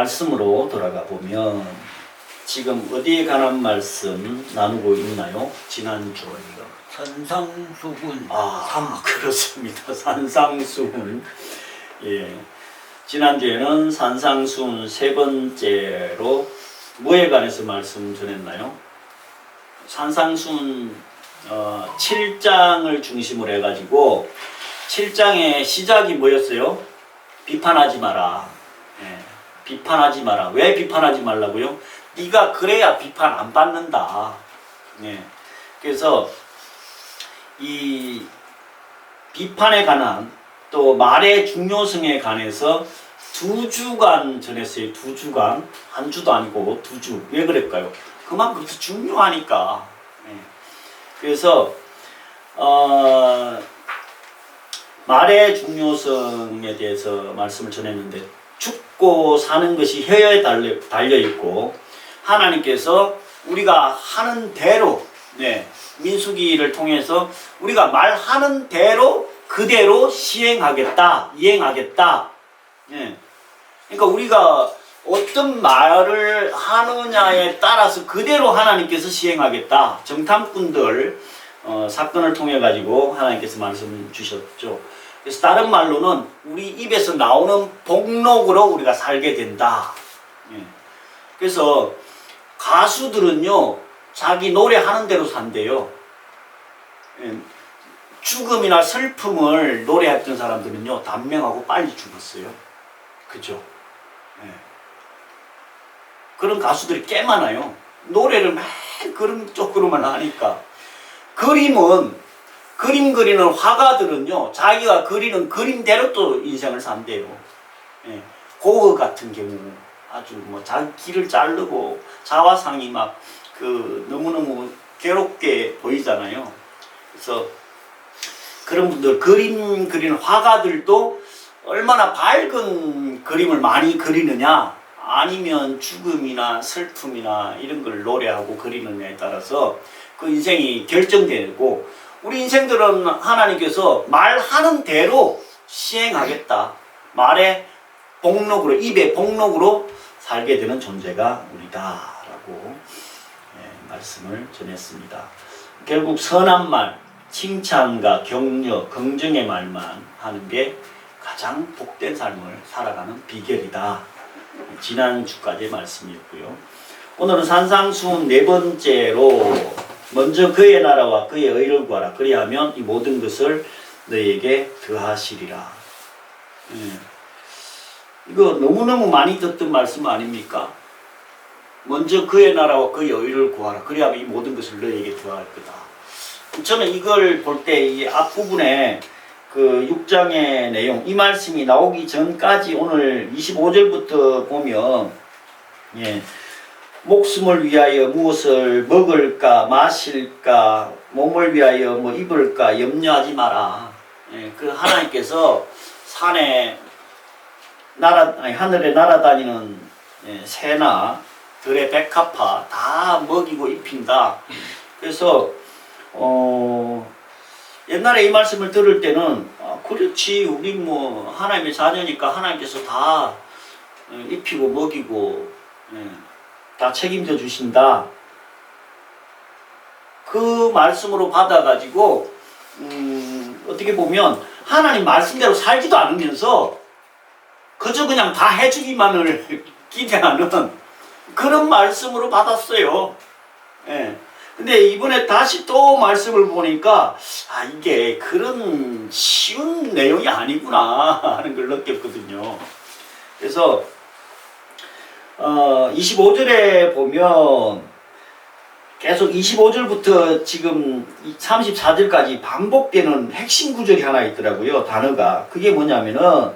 말씀으로 돌아가 보면 지금 어디에 관한 말씀 나누고 있나요? 지난주에요. 산상수훈 그렇습니다. 산상수훈. 예. 지난주에는 산상수훈 세 번째로 뭐에 관해서 말씀 전했나요? 산상수훈 7장을 중심으로 해가지고 7장의 시작이 뭐였어요? 비판하지 마라. 예. 비판하지 마라. 왜 비판하지 말라고요? 네가 그래야 비판 안 받는다. 예. 그래서 이 비판에 관한 또 말의 중요성에 관해서 2주간 전했어요. 2주간. 한 주도 아니고 2주. 왜 그럴까요? 그만큼 중요하니까. 예. 그래서 말의 중요성에 대해서 말씀을 전했는데 죽고 사는 것이 혀에 달려있고 하나님께서 우리가 하는 대로 민수기를 통해서 우리가 말하는 대로 그대로 시행하겠다, 이행하겠다. 그러니까 우리가 어떤 말을 하느냐에 따라서 그대로 하나님께서 시행하겠다. 정탐꾼들 사건을 통해 가지고 하나님께서 말씀 주셨죠. 그래서 다른 말로는 우리 입에서 나오는 복록으로 우리가 살게 된다. 그래서 가수들은요 자기 노래하는 대로 산대요. 죽음이나 슬픔을 노래했던 사람들은요 단명하고 빨리 죽었어요. 그죠? 그런 가수들이 꽤 많아요. 노래를 막 그런 쪽으로만 하니까. 그림 그리는 화가들은요 자기가 그리는 그림대로 또 인생을 산대요. 고흐 같은 경우 아주 자기 길을 자르고 자화상이 막 너무너무 괴롭게 보이잖아요. 그래서 그런 분들 그림 그리는 화가들도 얼마나 밝은 그림을 많이 그리느냐 아니면 죽음이나 슬픔이나 이런 걸 노래하고 그리느냐에 따라서 그 인생이 결정되고 우리 인생들은 하나님께서 말하는 대로 시행하겠다. 말의 복록으로 입의 복록으로 살게 되는 존재가 우리다라고 말씀을 전했습니다. 결국 선한 말, 칭찬과 격려, 긍정의 말만 하는 게 가장 복된 삶을 살아가는 비결이다. 지난주까지의 말씀이었고요. 오늘은 산상수훈 네 번째로 먼저 그의 나라와 그의 의를 구하라. 그리하면 이 모든 것을 너에게 더하시리라. 이거 너무너무 많이 듣던 말씀 아닙니까? 먼저 그의 나라와 그의 의를 구하라. 그리하면 이 모든 것을 너에게 더할 거다. 저는 이걸 볼 때 이 앞부분에 그 6장의 내용, 이 말씀이 나오기 전까지 오늘 25절부터 보면 목숨을 위하여 무엇을 먹을까 마실까 몸을 위하여 입을까 염려하지 마라. 그 하나님께서 하늘에 날아다니는 새나 들의 백합화 다 먹이고 입힌다. 그래서 옛날에 이 말씀을 들을 때는 그렇지 우리 하나님의 자녀니까 하나님께서 다 입히고 먹이고 다 책임져 주신다. 그 말씀으로 받아가지고 어떻게 보면 하나님 말씀대로 살지도 않으면서 그저 그냥 다 해주기만을 기대하는 그런 말씀으로 받았어요. 근데 이번에 다시 또 말씀을 보니까 이게 그런 쉬운 내용이 아니구나 하는 걸 느꼈거든요. 그래서 25절에 보면 계속 25절부터 지금 34절까지 반복되는 핵심 구절이 하나 있더라고요. 단어가. 그게 뭐냐면은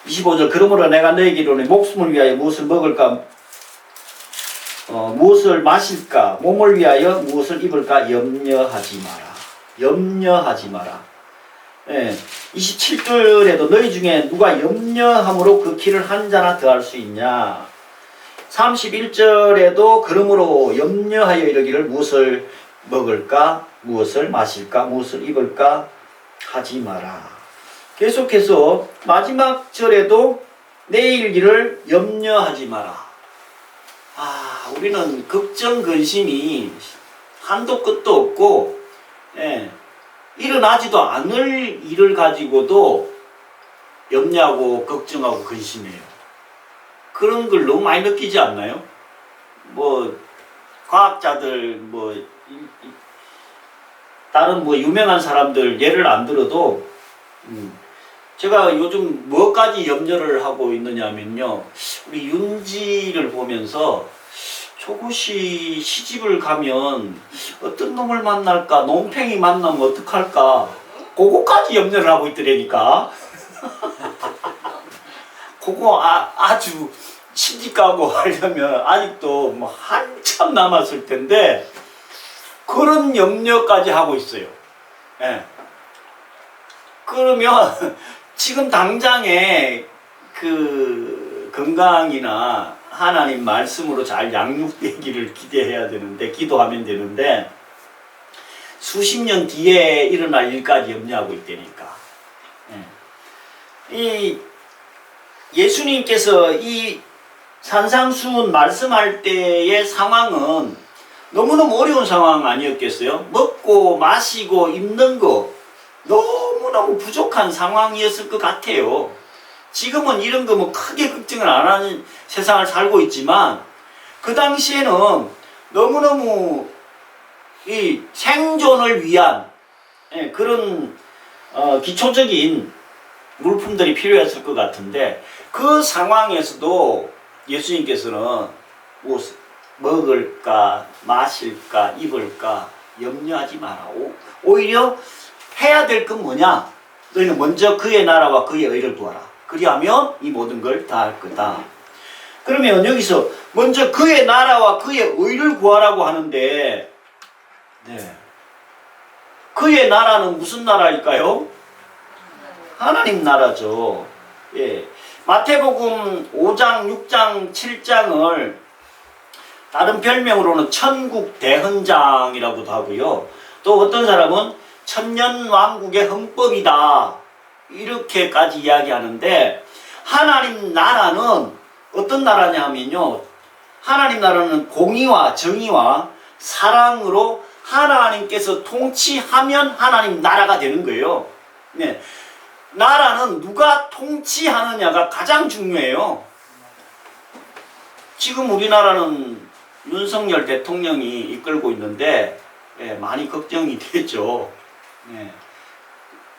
25절 그러므로 내가 너에게 이르노니 목숨을 위하여 무엇을 먹을까 무엇을 마실까 몸을 위하여 무엇을 입을까 염려하지 마라. 염려하지 마라. 27절에도 너희 중에 누가 염려함으로 그 키를 한 자나 더할 수 있냐. 31절에도 그러므로 염려하여 이르기를 무엇을 먹을까 무엇을 마실까 무엇을 입을까 하지 마라. 계속해서 마지막 절에도 내일 일을 염려하지 마라. 우리는 걱정 근심이 한도 끝도 없고, 일어나지도 않을 일을 가지고도 염려하고 걱정하고 근심해요. 그런 걸 너무 많이 느끼지 않나요? 과학자들 다른 유명한 사람들 예를 안 들어도 제가 요즘 뭐까지 염려를 하고 있느냐면요, 우리 윤지를 보면서 저것이 시집을 가면 어떤 놈을 만날까, 농팽이 만나면 어떡할까, 그거까지 염려를 하고 있더라니까. 그거 아주 시집 가고 하려면 아직도 한참 남았을 텐데 그런 염려까지 하고 있어요. 그러면 지금 당장에 그 건강이나 하나님 말씀으로 잘 양육되기를 기대해야 되는데, 기도하면 되는데, 수십 년 뒤에 일어날 일까지 염려하고 있다니까. 이 예수님께서 이 산상수훈 말씀할 때의 상황은 너무너무 어려운 상황 아니었겠어요? 먹고 마시고 입는 거 너무너무 부족한 상황이었을 것 같아요. 지금은 이런 거 크게 걱정을 안 하는 세상을 살고 있지만, 그 당시에는 너무너무 이 생존을 위한 그런 기초적인 물품들이 필요했을 것 같은데, 그 상황에서도 예수님께서는 먹을까 마실까 입을까 염려하지 마라. 오히려 해야 될 건 뭐냐? 너희는 먼저 그의 나라와 그의 의를 구하라. 그리하면 이 모든 걸 다 할 거다. 그러면 여기서 먼저 그의 나라와 그의 의를 구하라고 하는데, 그의 나라는 무슨 나라일까요? 하나님 나라죠. 마태복음 5장, 6장, 7장을 다른 별명으로는 천국 대헌장이라고도 하고요. 또 어떤 사람은 천년왕국의 헌법이다, 이렇게까지 이야기하는데, 하나님 나라는 어떤 나라냐면요, 하나님 나라는 공의와 정의와 사랑으로 하나님께서 통치하면 하나님 나라가 되는 거예요. 나라는 누가 통치하느냐가 가장 중요해요. 지금 우리나라는 윤석열 대통령이 이끌고 있는데 많이 걱정이 되죠.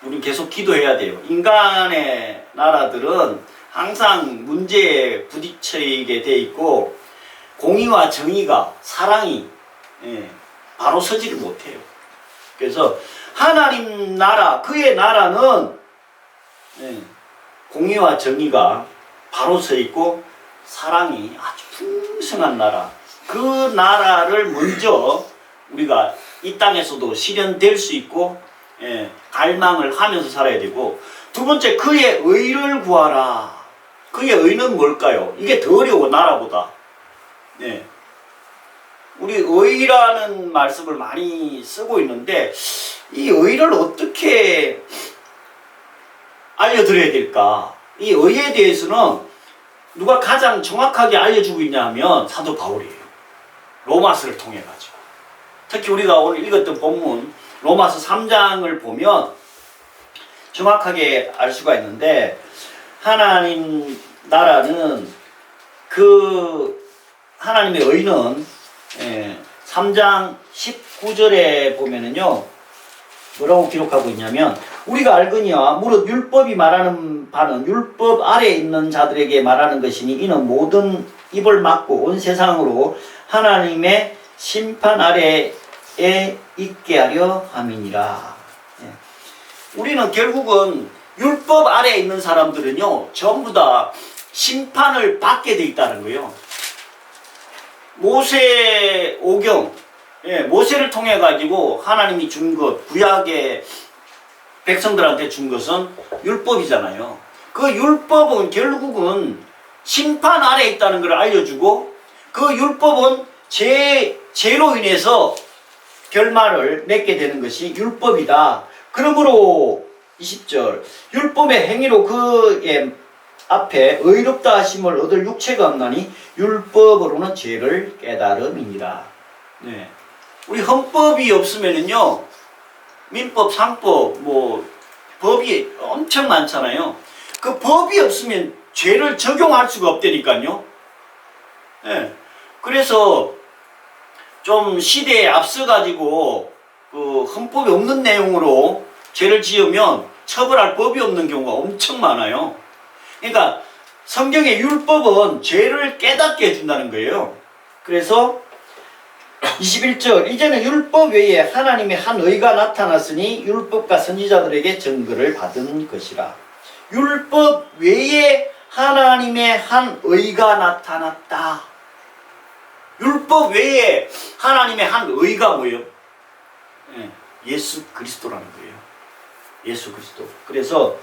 우리 계속 기도해야 돼요. 인간의 나라들은 항상 문제에 부딪히게 돼 있고, 공의와 정의가, 사랑이 바로 서지를 못해요. 그래서 하나님 나라, 그의 나라는 공의와 정의가 바로 서 있고 사랑이 아주 풍성한 나라, 그 나라를 먼저 우리가 이 땅에서도 실현될 수 있고 갈망을 하면서 살아야 되고, 두 번째 그의 의를 구하라. 그의 의는 뭘까요? 이게 더 어려워, 나라보다. 우리 의라는 말씀을 많이 쓰고 있는데, 이 의를 어떻게 알려드려야 될까? 이 의에 대해서는 누가 가장 정확하게 알려주고 있냐 하면 사도 바울이에요. 로마서를 통해 가지고. 특히 우리가 오늘 읽었던 본문 로마서 3장을 보면 정확하게 알 수가 있는데, 하나님 나라는 하나님의 의는 3장 19절에 보면은요, 뭐라고 기록하고 있냐면, 우리가 알거니와 무릇 율법이 말하는 바는 율법 아래에 있는 자들에게 말하는 것이니, 이는 모든 입을 막고 온 세상으로 하나님의 심판 아래에 있게 하려 함이니라. 우리는 결국은 율법 아래에 있는 사람들은요, 전부 다 심판을 받게 돼 있다는 거예요. 모세 오경, 모세를 통해 가지고 하나님이 준 것, 구약의 백성들한테 준 것은 율법이잖아요. 그 율법은 결국은 심판 아래에 있다는 걸 알려주고, 그 율법은 죄로 인해서 결말을 맺게 되는 것이 율법이다. 그러므로 20절 율법의 행위로 그의 앞에 의롭다 하심을 얻을 육체가 없나니 율법으로는 죄를 깨달음이니라. 네. 우리 헌법이 없으면은요, 민법, 상법, 뭐 법이 엄청 많잖아요. 그 법이 없으면 죄를 적용할 수가 없다니까요. 네. 그래서 좀 시대에 앞서가지고 그 헌법이 없는 내용으로 죄를 지으면 처벌할 법이 없는 경우가 엄청 많아요. 그러니까 성경의 율법은 죄를 깨닫게 해준다는 거예요. 그래서 21절 이제는 율법 외에 하나님의 한 의가 나타났으니 율법과 선지자들에게 증거를 받은 것이라. 율법 외에 하나님의 한 의가 나타났다. 율법 외에 하나님의 한 의가 뭐예요? 예수 그리스도라는 거예요. 예수 그리스도. 그래서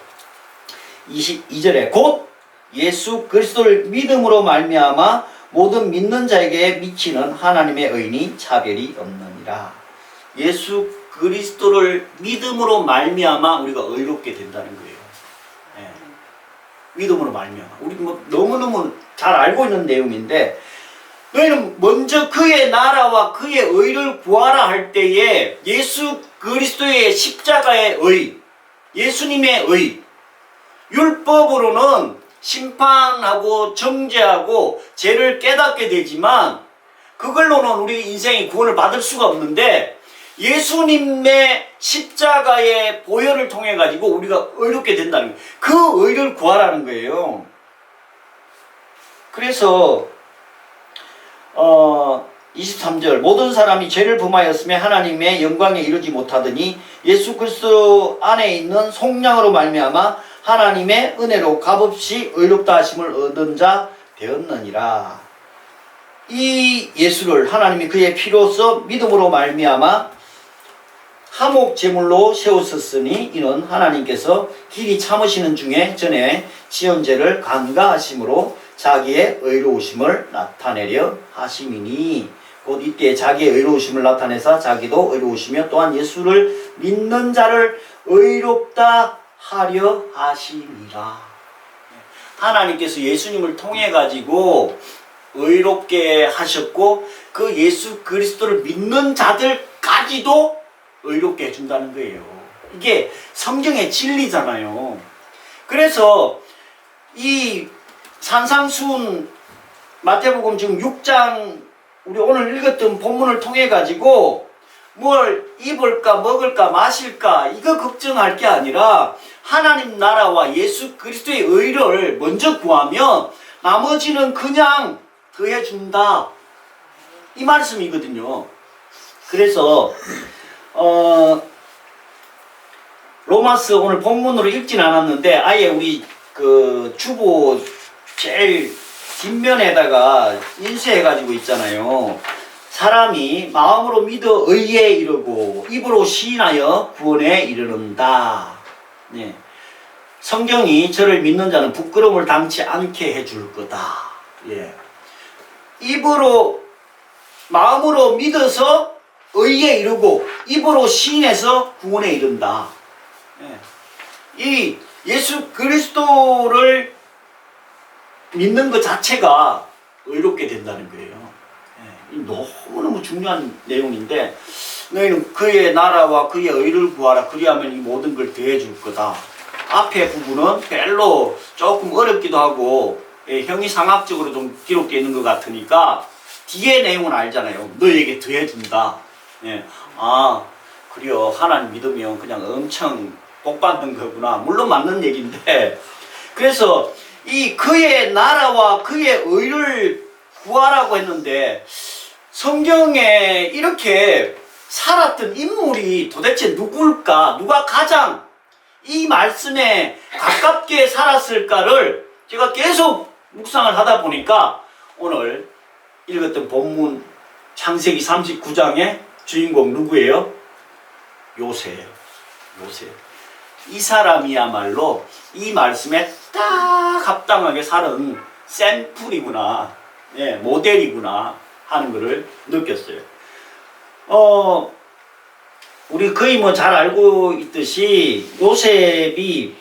22절에 곧 예수 그리스도를 믿음으로 말미암아 모든 믿는 자에게 미치는 하나님의 의인이 차별이 없느니라. 예수 그리스도를 믿음으로 말미암아 우리가 의롭게 된다는 거예요. 믿음으로 말미암아. 우리 뭐 너무너무 잘 알고 있는 내용인데, 너희는 먼저 그의 나라와 그의 의를 구하라 할 때에 예수 그리스도의 십자가의 의, 예수님의 의, 율법으로는 심판하고 정죄하고 죄를 깨닫게 되지만 그걸로는 우리 인생의 구원을 받을 수가 없는데, 예수님의 십자가의 보혈을 통해 가지고 우리가 의롭게 된다는 거예요. 그 의를 구하라는 거예요. 그래서 23절 모든 사람이 죄를 범하였으며 하나님의 영광에 이르지 못하더니 예수 그리스도 안에 있는 속량으로 말미암아 하나님의 은혜로 값없이 의롭다 하심을 얻은 자 되었느니라. 이 예수를 하나님이 그의 피로써 믿음으로 말미암아 화목 제물로 세우셨으니 이는 하나님께서 길이 참으시는 중에 전에 지은 죄를 간과하심으로 자기의 의로우심을 나타내려 하심이니 곧 이때 자기의 의로우심을 나타내사 자기도 의로우시며 또한 예수를 믿는 자를 의롭다 하려 하심이라. 하나님께서 예수님을 통해 가지고 의롭게 하셨고 그 예수 그리스도를 믿는 자들까지도 의롭게 해준다는 거예요. 이게 성경의 진리잖아요. 그래서 이 산상수훈 마태복음 지금 6장 우리 오늘 읽었던 본문을 통해 가지고 뭘 입을까 먹을까 마실까 이거 걱정할 게 아니라 하나님 나라와 예수 그리스도의 의를 먼저 구하면 나머지는 그냥 더해준다, 이 말씀이거든요. 그래서 로마서 오늘 본문으로 읽진 않았는데 아예 우리 그 주보 제일 뒷면에다가 인쇄해가지고 있잖아요. 사람이 마음으로 믿어 의에 이르고 입으로 시인하여 구원에 이르는다. 네. 성경이 저를 믿는 자는 부끄러움을 당치 않게 해줄 거다. 예. 입으로 마음으로 믿어서 의에 이르고 입으로 시인해서 구원에 이른다. 예. 이 예수 그리스도를 믿는 것 자체가 의롭게 된다는 거예요. 예. 너무너무 중요한 내용인데 너희는 그의 나라와 그의 의를 구하라 그리하면 이 모든 걸 더해줄 거다. 앞에 부분은 별로 조금 어렵기도 하고 형이상학적으로 좀 기록되어 있는 것 같으니까 뒤에 내용은 알잖아요. 너희에게 더해준다. 예. 아, 그래요. 하나님 믿으면 그냥 엄청 복 받는 거구나. 물론 맞는 얘기인데, 그래서 이 그의 나라와 그의 의를 구하라고 했는데 성경에 이렇게 살았던 인물이 도대체 누굴까? 누가 가장 이 말씀에 가깝게 살았을까를 제가 계속 묵상을 하다 보니까 오늘 읽었던 본문 창세기 39장의 주인공 누구예요? 요셉. 이 사람이야말로 이 말씀에 딱 합당하게 살은 샘플이구나, 예, 모델이구나 하는 것을 느꼈어요. 우리 거의 뭐 잘 알고 있듯이 요셉이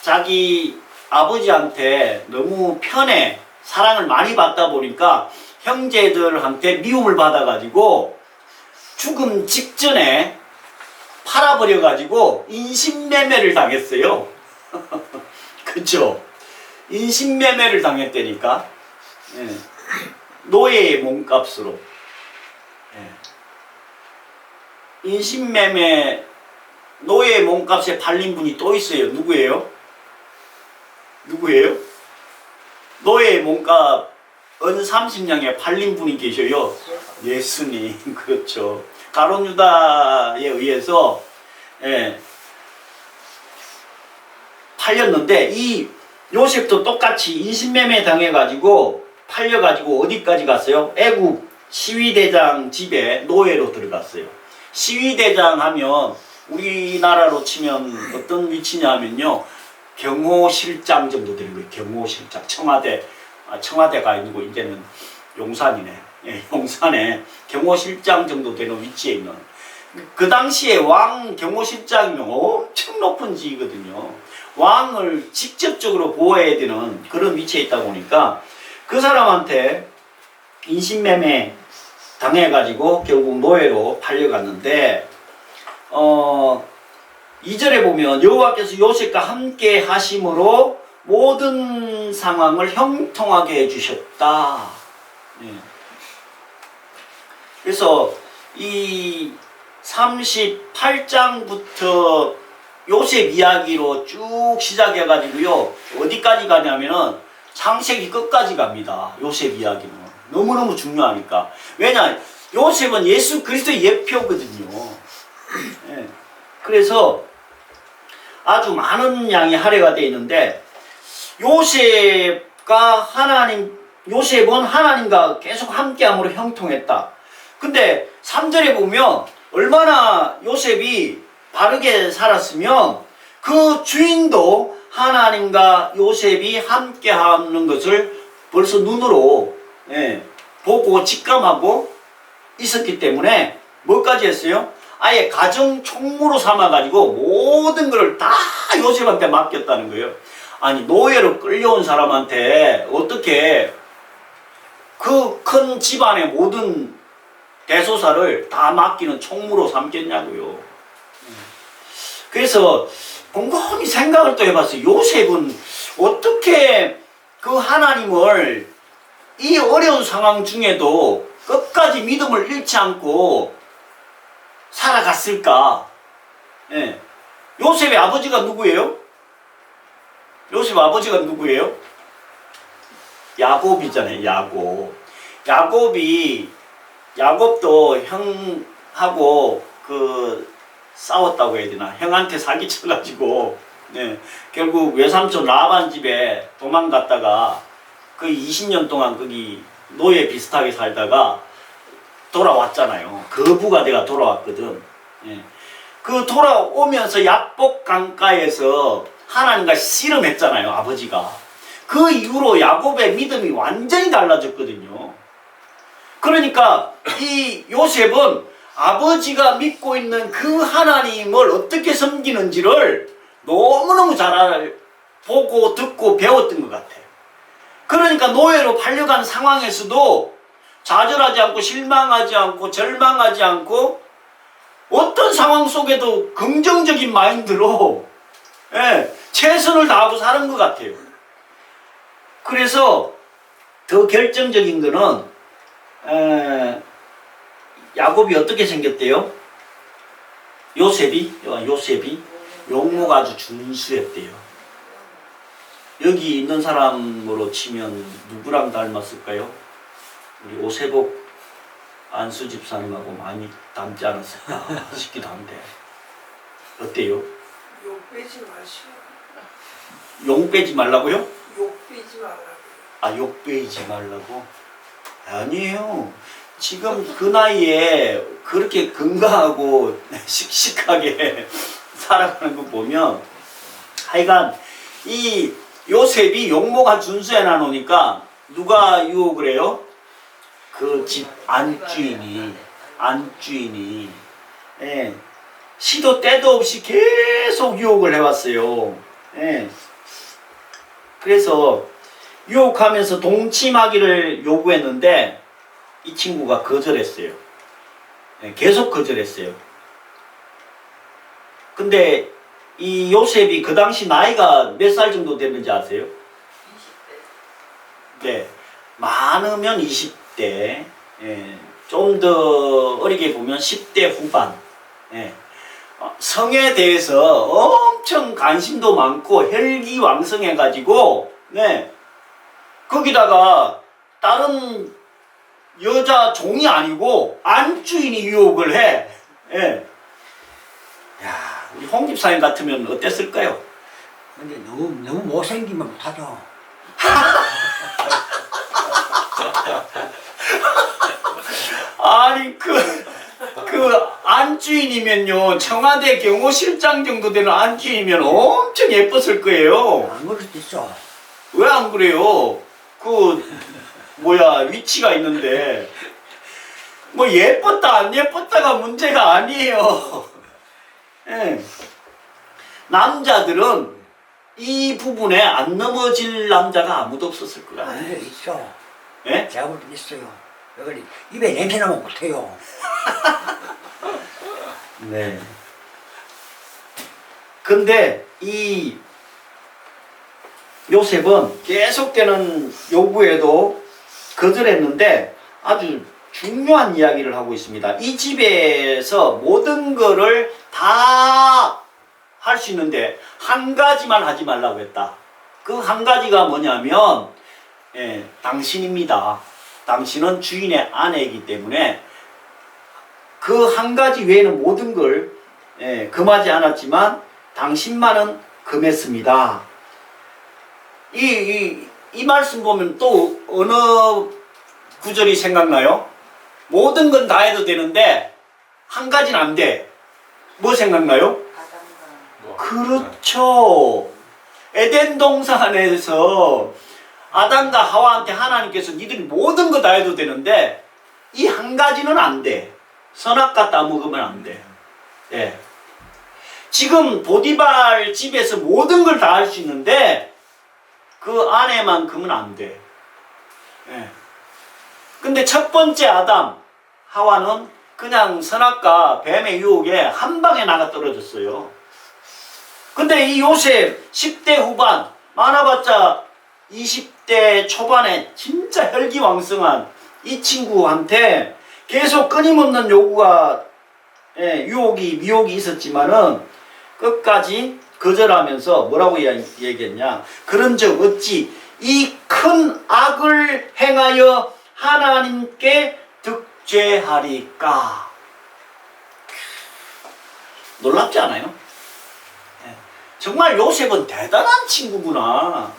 자기 아버지한테 너무 편해 사랑을 많이 받다 보니까 형제들한테 미움을 받아가지고 죽음 직전에 팔아버려가지고 인신매매를 당했어요. 그쵸? 인신매매를 당했다니까. 예. 노예의 몸값으로. 예. 인신매매 노예의 몸값에 팔린 분이 또 있어요. 누구예요? 누구예요? 노예의 몸값 은 30냥에 팔린 분이 계셔요. 예수님. 그렇죠. 가룟 유다에 의해서 예, 팔렸는데 이 요셉도 똑같이 인신매매 당해가지고 팔려가지고 어디까지 갔어요? 애국 시위대장 집에 노예로 들어갔어요. 시위대장 하면 우리나라로 치면 어떤 위치냐 하면요, 경호실장 정도 되는 거예요. 경호실장. 청와대가 아니고 이제는 용산이네. 예, 용산에 경호실장 정도 되는 위치에 있는, 그 당시에 왕 경호실장이면 엄청 높은 지위거든요. 왕을 직접적으로 보호해야 되는 그런 위치에 있다 보니까 그 사람한테 인신매매 당해가지고 결국 노예로 팔려갔는데 2절에 보면 여호와께서 요셉과 함께 하심으로 모든 상황을 형통하게 해주셨다. 예. 그래서 이 38장부터 요셉 이야기로 쭉 시작해가지고요, 어디까지 가냐면은 창세기 끝까지 갑니다. 요셉 이야기는 너무너무 중요하니까. 왜냐, 요셉은 예수 그리스도의 예표거든요. 예. 그래서 아주 많은 양의 할애가 되어 있는데, 요셉은 하나님과 계속 함께함으로 형통했다. 근데 3절에 보면 얼마나 요셉이 바르게 살았으면 그 주인도 하나님과 요셉이 함께하는 것을 벌써 눈으로 보고 직감하고 있었기 때문에 뭐까지 했어요? 아예 가정 총무로 삼아가지고 모든 걸 다 요셉한테 맡겼다는 거예요. 아니, 노예로 끌려온 사람한테 어떻게 그 큰 집안의 모든 대소사를 다 맡기는 총무로 삼겠냐고요. 그래서 곰곰이 생각을 또 해봤어요. 요셉은 어떻게 그 하나님을 이 어려운 상황 중에도 끝까지 믿음을 잃지 않고 살아갔을까? 예. 요셉의 아버지가 누구예요? 요셉 아버지가 누구예요? 야곱이잖아요. 야곱도 형하고 싸웠다고 해야 되나? 형한테 사기쳐가지고 결국 외삼촌 라반 집에 도망갔다가 거의 20년 동안 거기 노예 비슷하게 살다가 돌아왔잖아요. 거부가 돼가 돌아왔거든. 그 돌아오면서 야복 강가에서 하나님과 씨름했잖아요, 아버지가. 그 이후로 야곱의 믿음이 완전히 달라졌거든요. 그러니까 이 요셉은 아버지가 믿고 있는 그 하나님을 어떻게 섬기는지를 너무너무 잘 보고 듣고 배웠던 것 같아요. 그러니까 노예로 팔려간 상황에서도 좌절하지 않고 실망하지 않고 절망하지 않고 어떤 상황 속에도 긍정적인 마인드로 최선을 다하고 사는 것 같아요. 그래서 더 결정적인 거는 야곱이 어떻게 생겼대요? 요셉이 용모가 아주 준수했대요. 여기 있는 사람으로 치면 누구랑 닮았을까요? 우리 오세복 안수 집사님하고 많이 닮지 않았을까 싶기도 한데 어때요? 욕 빼지 마시오. 용 빼지 말라고요? 욕 빼지 말라고. 아, 욕 빼지 말라고? 아니에요. 지금 그 나이에 그렇게 건강하고 씩씩하게 살아가는 거 보면 하여간 이 요셉이 용모가 준수해 놔놓으니까 누가 유혹을 해요? 그 집 안주인이 시도 때도 없이 계속 유혹을 해왔어요. 그래서 유혹하면서 동침하기를 요구했는데 이 친구가 거절했어요. 예, 계속 거절했어요. 근데 이 요셉이 그 당시 나이가 몇 살 정도 됐는지 아세요? 20대. 네, 많으면 20대, 예, 좀 더 어리게 보면 10대 후반. 예. 성에 대해서 엄청 관심도 많고 혈기왕성해가지고, 네, 거기다가 다른 여자 종이 아니고 안주인이 유혹을 해. 예. 야, 우리 홍 집사님 같으면 어땠을까요? 근데 너무 못생기면 못하죠. 아니 그 안주인이면요, 청와대 경호실장 정도 되는 안주인이면 엄청 예뻤을 거예요. 안 그럴 수도 있어. 왜 안 그래요? 위치가 있는데 뭐 예뻤다 안 예뻤다가 문제가 아니에요. 예. 남자들은 이 부분에 안 넘어질 남자가 아무도 없었을 것 같아요. 아니 있어. 예? 제가 볼 때 있어요. 여기 입에 냄새 나면 못해요. 네. 근데 이 요셉은 계속되는 요구에도 거절했는데 아주 중요한 이야기를 하고 있습니다. 이 집에서 모든 거를 다 할 수 있는데 한 가지만 하지 말라고 했다. 그 한 가지가 뭐냐면, 예, 당신입니다. 당신은 주인의 아내이기 때문에 그 한 가지 외에는 모든 걸, 예, 금하지 않았지만 당신만은 금했습니다. 이 말씀 보면 또 어느 구절이 생각나요? 모든 건 다 해도 되는데 한 가지는 안 돼. 뭐 생각나요? 그렇죠. 에덴 동산에서 아담과 하와한테 하나님께서 니들이 모든 거 다 해도 되는데 이 한 가지는 안 돼. 선악과 따먹으면 안 돼. 예. 지금 보디발 집에서 모든 걸 다 할 수 있는데 그 아내만큼은 안 돼. 예. 근데 첫 번째 아담, 하와는 그냥 선악과 뱀의 유혹에 한 방에 나가 떨어졌어요. 근데 이 요셉 10대 후반, 많아봤자 20대 초반에 진짜 혈기왕성한 이 친구한테 계속 끊임없는 요구가, 예, 유혹이, 미혹이 있었지만은 끝까지 거절하면서 뭐라고 얘기했냐? 그런즉 어찌 이 큰 악을 행하여 하나님께 득죄하리까? 놀랍지 않아요? 정말 요셉은 대단한 친구구나.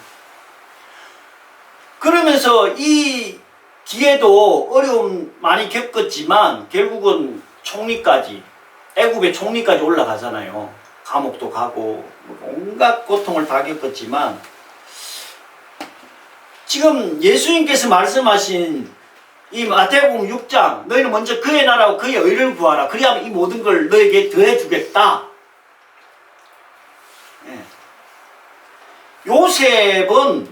그러면서 이 뒤에도 어려움 많이 겪었지만 결국은 총리까지, 애굽의 총리까지 올라가잖아요. 감옥도 가고 온갖 고통을 다 겪었지만 지금 예수님께서 말씀하신 이 마태복음 6장, 너희는 먼저 그의 나라와 그의 의를 구하라. 그리하면 이 모든 걸 너에게 더해주겠다. 요셉은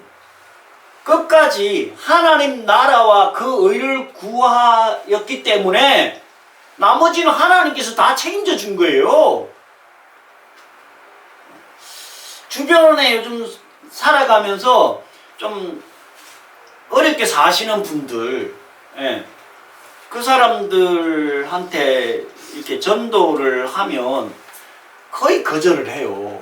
끝까지 하나님 나라와 그 의를 구하였기 때문에 나머지는 하나님께서 다 책임져 준 거예요. 주변에 요즘 살아가면서 좀 어렵게 사시는 분들, 예, 그 사람들한테 이렇게 전도를 하면 거의 거절을 해요.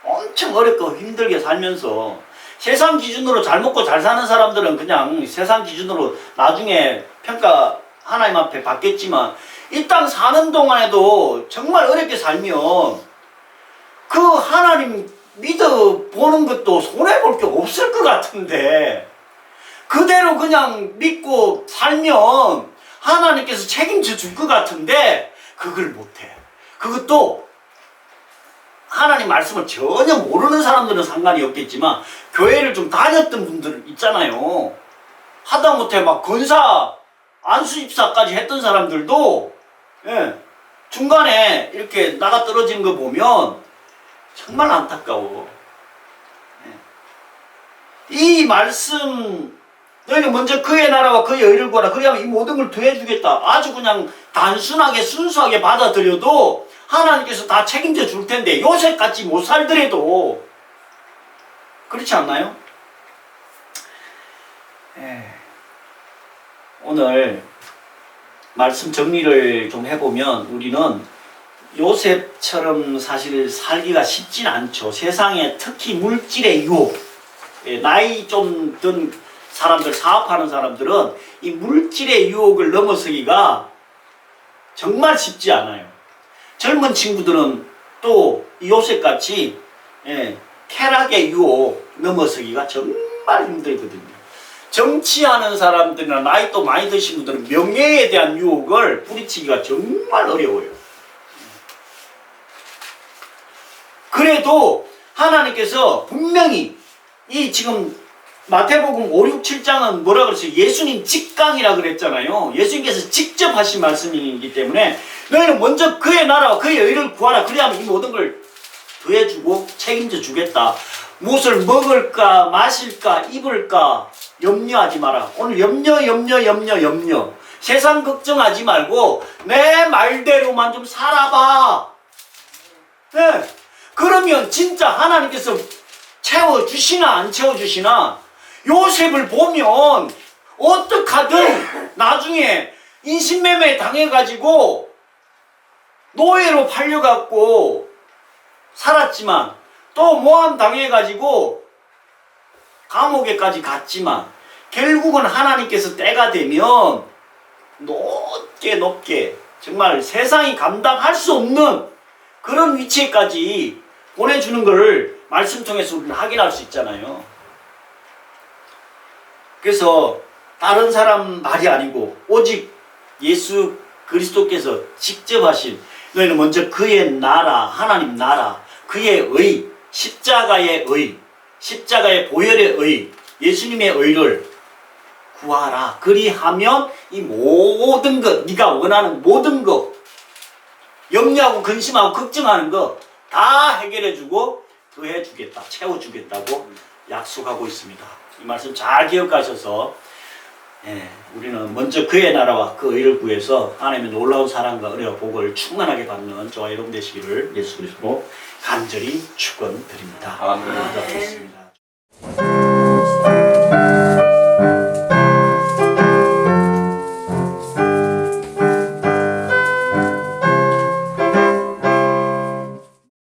엄청 어렵고 힘들게 살면서 세상 기준으로 잘 먹고 잘 사는 사람들은 그냥 세상 기준으로 나중에 평가 하나님 앞에 받겠지만 이 땅 사는 동안에도 정말 어렵게 살면 그 하나님 믿어보는 것도 손해볼 게 없을 것 같은데 그대로 그냥 믿고 살면 하나님께서 책임져 줄 것 같은데 그걸 못해. 그것도 하나님 말씀을 전혀 모르는 사람들은 상관이 없겠지만 교회를 좀 다녔던 분들 있잖아요. 하다못해 막 권사, 안수집사까지 했던 사람들도, 예, 중간에 이렇게 나가 떨어지는 거 보면 정말 안타까워. 예. 이 말씀 너희는 먼저 그의 나라와 그의 의를 구하라. 그리하면 이 모든 걸 더해주겠다. 아주 그냥 단순하게 순수하게 받아들여도 하나님께서 다 책임져 줄 텐데 요셉같이 못 살더라도 그렇지 않나요? 오늘 말씀 정리를 좀 해보면 우리는 요셉처럼 사실 살기가 쉽진 않죠. 세상에 특히 물질의 유혹, 나이 좀 든 사람들, 사업하는 사람들은 이 물질의 유혹을 넘어서기가 정말 쉽지 않아요. 젊은 친구들은 또 요셉같이 쾌락의 유혹 넘어서기가 정말 힘들거든요. 정치하는 사람들이나 나이 또 많이 드신 분들은 명예에 대한 유혹을 뿌리치기가 정말 어려워요. 그래도 하나님께서 분명히 이 지금 마태복음 5, 6, 7장은 뭐라 그랬어요? 예수님 직강이라 그랬잖아요. 예수님께서 직접 하신 말씀이기 때문에 너희는 먼저 그의 나라와 그의 의를 구하라. 그래야만 이 모든 걸 더해주고 책임져 주겠다. 무엇을 먹을까 마실까 입을까 염려하지 마라. 오늘 염려. 세상 걱정하지 말고 내 말대로만 좀 살아봐. 네. 그러면 진짜 하나님께서 채워주시나 안 채워주시나 요셉을 보면 어떡하든 나중에 인신매매 당해가지고 노예로 팔려갖고 살았지만 또 모함 당해가지고 감옥에까지 갔지만 결국은 하나님께서 때가 되면 높게 정말 세상이 감당할 수 없는 그런 위치에까지 보내주는 것을 말씀 통해서 우리는 확인할 수 있잖아요. 그래서 다른 사람 말이 아니고 오직 예수 그리스도께서 직접 하신 너희는 먼저 그의 나라, 하나님 나라, 그의 의, 십자가의 의, 십자가의 보혈의 의, 예수님의 의를 구하라. 그리하면 이 모든 것, 네가 원하는 모든 것, 염려하고 근심하고 걱정하는 거 다 해결해주고 더해주겠다, 채워주겠다고 약속하고 있습니다. 이 말씀 잘 기억하셔서 우리는 먼저 그의 나라와 그 의를 구해서 하나님의 놀라운 사랑과 은혜와 복을 충만하게 받는 저와 여러분 되시기를 예수 그리스도로 간절히 축원드립니다. 아멘. 기도하겠습니다.